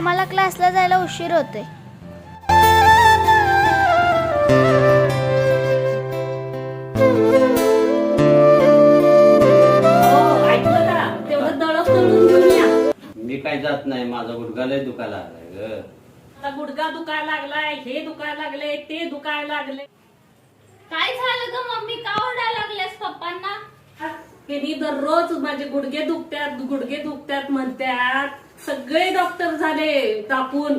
आम्हाला क्लासला जायला उशीर होते. ऐकलं का? तेवढं दळप दळून घेऊन या. मी काय जात नाही, माझा गुडघा लय दुखायला लागलाय ग. आता गुडघा दुखायला लागलाय, हे दुखायला लागले, ते दुखायला लागले. काय झालं ग मम्मी, का ओरडायला लागल्यास पप्पांना? त्यांनी दररोज माझे गुडघे दुखतात म्हणतात. सगळे डॉक्टर झाले तापून,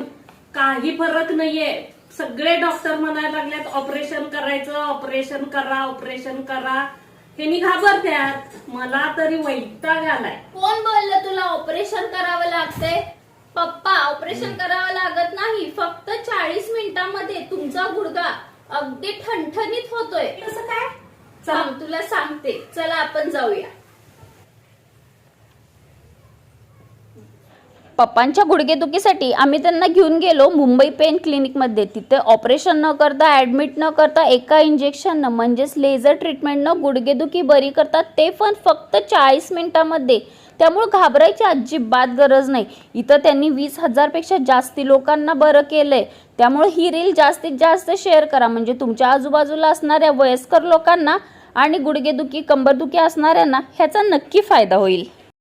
काही फरक नाहीये. सगळे डॉक्टर म्हणायला लागल्यात ऑपरेशन करायचं, ऑपरेशन करा. त्यांनी घाबरतात. मला तरी वैताग आलाय. कोण बोललं तुला ऑपरेशन करावं लागतंय? पप्पा, ऑपरेशन करावं लागत नाही. फक्त 40 मिनिटांमध्ये तुमचा गुडघा अगदी ठणठणीत होतोय. कसं काय? सांग, तुला सांगते. चला आपण जाऊया. पप्पांच्या गुडघेदुखीसाठी आम्ही त्यांना घेऊन गेलो मुंबई पेन क्लिनिकमध्ये. तिथे ऑपरेशन न करता, ॲडमिट न करता, एका इंजेक्शननं म्हणजेच लेझर ट्रीटमेंटनं गुडघेदुखी बरी करतात, ते पण फक्त 40 मिनिटांमध्ये. त्यामुळे घाबरायची अजिबात गरज नाही. इथं त्यांनी 20,000 पेक्षा जास्ती लोकांना बरं केलंय. त्यामुळे ही रील जास्तीत जास्त शेअर करा, म्हणजे तुमच्या आजूबाजूला असणाऱ्या वयस्कर लोकांना आणि गुडघेदुखी, कंबरदुखी असणाऱ्यांना ह्याचा नक्की फायदा होईल.